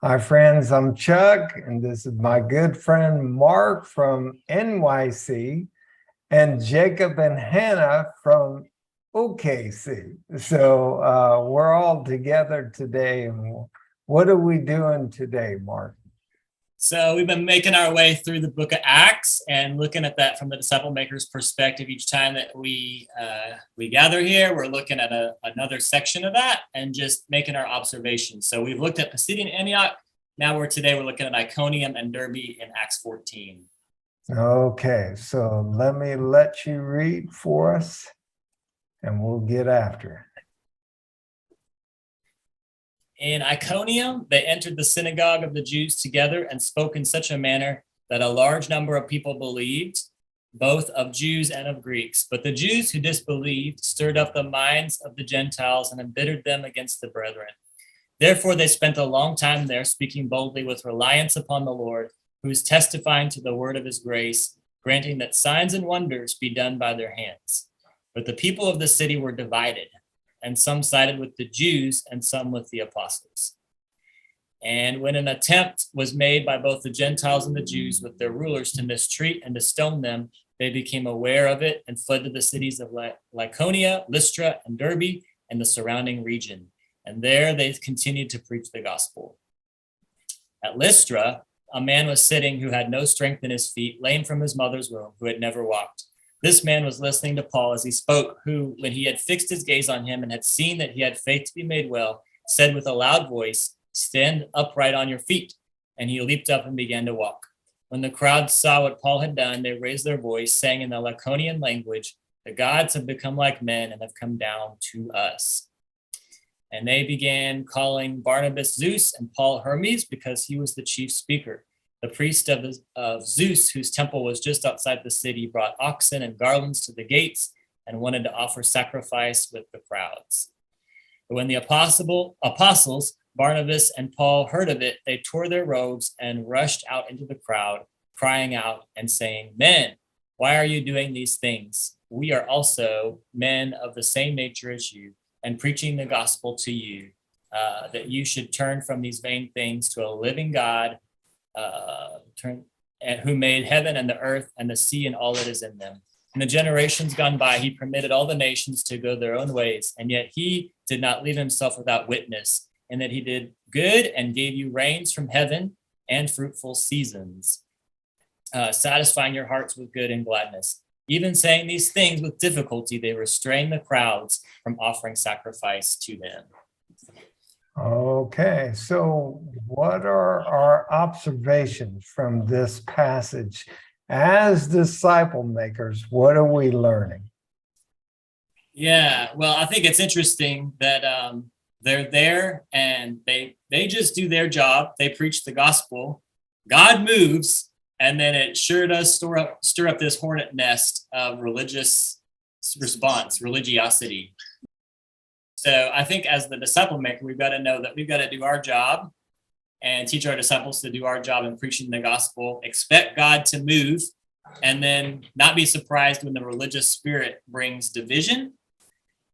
Hi, friends. I'm Chuck, and this is my good friend Mark from NYC and Jacob and Hannah from OKC. So we're all together today. And what are we doing today, Mark? So we've been making our way through the book of Acts and looking at that from the disciple maker's perspective. Each time that we gather here, we're looking at another section of that and just making our observations. So we've looked at Pisidian Antioch. Now we're looking at Iconium and Derbe in Acts 14. Okay, so let you read for us, and we'll get after it. In Iconium, they entered the synagogue of the Jews together and spoke in such a manner that a large number of people believed, both of Jews and of Greeks. But the Jews who disbelieved stirred up the minds of the Gentiles and embittered them against the brethren. Therefore, they spent a long time there, speaking boldly with reliance upon the Lord, who is testifying to the word of his grace, granting that signs and wonders be done by their hands. But the people of the city were divided, and some sided with the Jews and some with the apostles. And when an attempt was made by both the Gentiles and the Jews with their rulers to mistreat and to stone them, they became aware of it and fled to the cities of Lycaonia, Lystra, and Derbe, and the surrounding region. And there they continued to preach the gospel. At Lystra, a man was sitting who had no strength in his feet, lame from his mother's womb, who had never walked. This man was listening to Paul as he spoke, who, when he had fixed his gaze on him and had seen that he had faith to be made well, said with a loud voice, "Stand upright on your feet." And he leaped up and began to walk. When the crowd saw what Paul had done, they raised their voice, saying in the Lycaonian language, "The gods have become like men and have come down to us." And they began calling Barnabas Zeus and Paul Hermes because he was the chief speaker. The priest of Zeus, whose temple was just outside the city, brought oxen and garlands to the gates and wanted to offer sacrifice with the crowds. But when the apostles, Barnabas and Paul, heard of it, they tore their robes and rushed out into the crowd, crying out and saying, "Men, why are you doing these things? We are also men of the same nature as you, and preaching the gospel to you, that you should turn from these vain things to a living God, who made heaven and the earth and the sea and all that is in them. In the generations gone by, he permitted all the nations to go their own ways, and yet he did not leave himself without witness, in that he did good and gave you rains from heaven and fruitful seasons, satisfying your hearts with good and gladness. Even saying these things with difficulty, they restrained the crowds from offering sacrifice to them. Okay, so what are our observations from this passage? As disciple makers, what are we learning? Yeah, well, I think it's interesting that they're there and they just do their job. They preach the gospel. God moves, and then it sure does stir up this hornet nest of religious response, religiosity. So I think as the disciple maker, we've got to know that we've got to do our job and teach our disciples to do our job in preaching the gospel, expect God to move, and then not be surprised when the religious spirit brings division.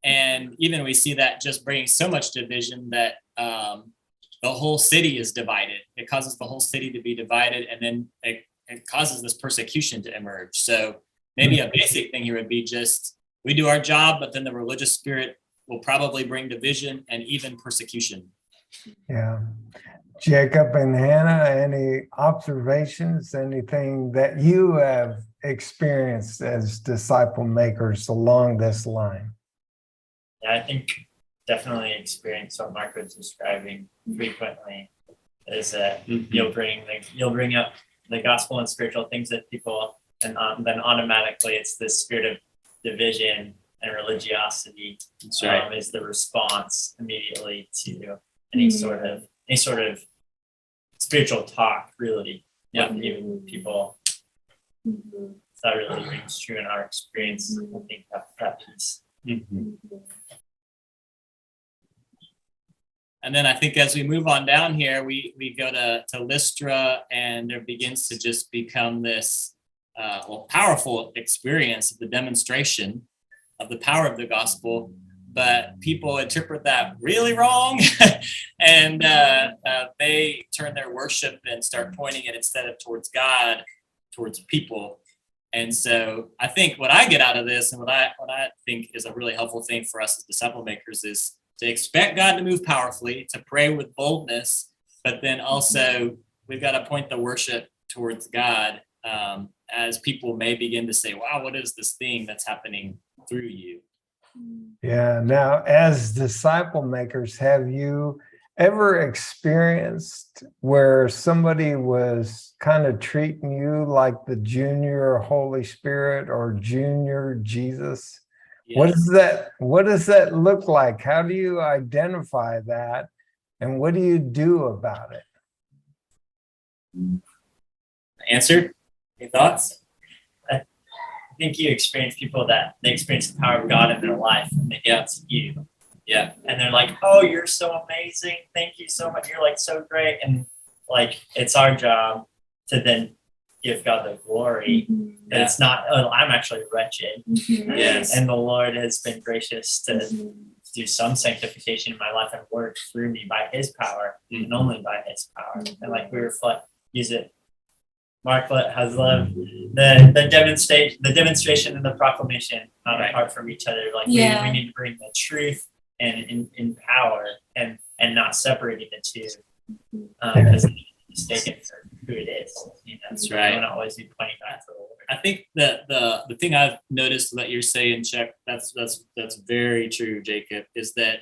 And even we see that just bringing so much division that the whole city is divided. It causes the whole city to be divided, and then it causes this persecution to emerge. So maybe a basic thing here would be just we do our job, but then the religious spirit will probably bring division and even persecution. Yeah. Jacob and Hannah, any observations, anything that you have experienced as disciple makers along this line? Yeah, I think definitely experience what Mark was describing frequently is that you'll bring up the gospel and spiritual things that people, and then automatically it's this spirit of division and religiosity. That's right. Is the response immediately to any sort of spiritual talk, really. Yeah, even people. That really rings true in our experience. I think that piece. And then I think as we move on down here, we go to Lystra, and there begins to just become this powerful experience of the demonstration of the power of the gospel. but people interpret that really wrong, and they turn their worship and start pointing it instead of towards God, towards people. And so I think what I get out of this, and what I think is a really helpful thing for us as disciple makers, is to expect God to move powerfully, to pray with boldness, but then also we've got to point the worship towards God, as people may begin to say, wow, what is this thing that's happening through you? Yeah. Now, as disciple makers, have you ever experienced where somebody was kind of treating you like the junior Holy Spirit or junior Jesus? What Yes. does that look like? How do you identify that? And what do you do about it? Answer? Any thoughts? I think you experience people that they experience the power of God in their life and they get to you. Yeah. And they're like, oh, you're so amazing. Thank you so much. You're like so great. And like, it's our job to then give God the glory. And it's not, oh, I'm actually wretched. Yes. And the Lord has been gracious to do some sanctification in my life and work through me by his power and only by his power. And like we reflect, use it. Mark has loved the demonstration and the proclamation not apart from each other. Like we need to bring the truth and in power and not separating the two, because it's mistaken for who it is. You know? That's right. We don't always be pointing back to the Lord. I think that the thing I've noticed that you're saying, Chuck, that's very true, Jacob, is that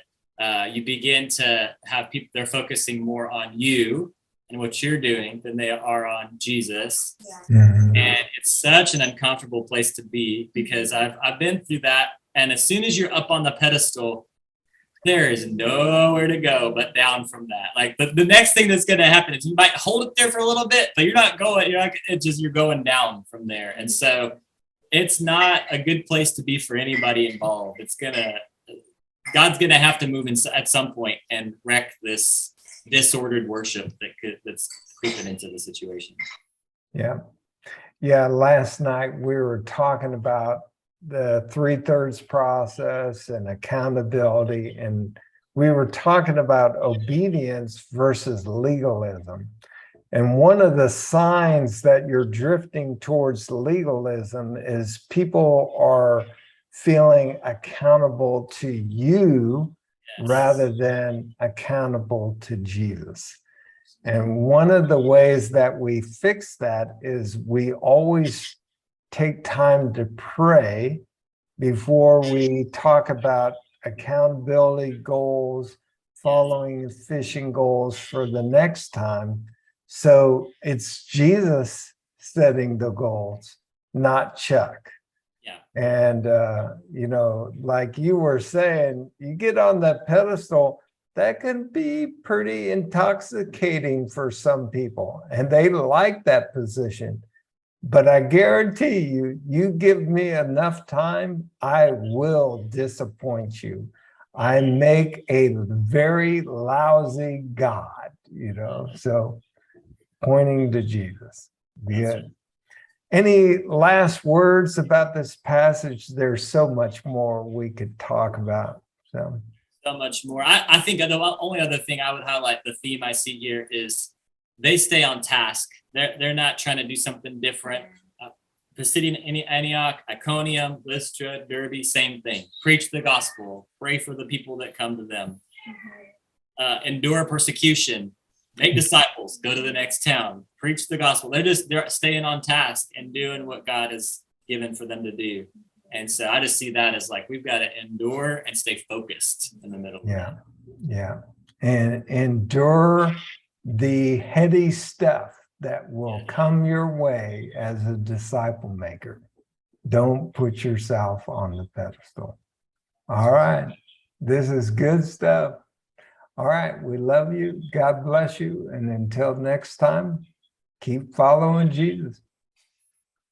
you begin to have people, they're focusing more on you and what you're doing than they are on Jesus. And it's such an uncomfortable place to be, because I've been through that. And as soon as you're up on the pedestal, there is nowhere to go but down from that. Like the next thing that's going to happen is you might hold it there for a little bit, but you're going down from there. And so it's not a good place to be for anybody involved. God's going to have to move at some point and wreck this disordered worship that's creeping into the situation. Yeah. Last night we were talking about the 3/3 process and accountability, and we were talking about obedience versus legalism. And one of the signs that you're drifting towards legalism is people are feeling accountable to you rather than accountable to Jesus. And one of the ways that we fix that is we always take time to pray before we talk about accountability goals, following fishing goals for the next time. So it's Jesus setting the goals, not Chuck. Yeah. And, like you were saying, you get on that pedestal, that can be pretty intoxicating for some people, and they like that position. But I guarantee you give me enough time, I will disappoint you. I make a very lousy God, so pointing to Jesus. Good. Any last words about this passage? There's so much more we could talk about. So much more. I think the only other thing I would highlight, the theme I see here, is they stay on task. They're not trying to do something different. Pisidian Antioch, Iconium, Lystra, Derbe, same thing. Preach the gospel. Pray for the people that come to them. Endure persecution. Make disciples. Go to the next town. Preach the gospel. They're staying on task and doing what God has given for them to do. And so I just see that as like, we've got to endure and stay focused in the middle. Yeah. And endure the heady stuff that will come your way as a disciple maker. Don't put yourself on the pedestal. All right. This is good stuff. All right. We love you. God bless you. And until next time, keep following Jesus.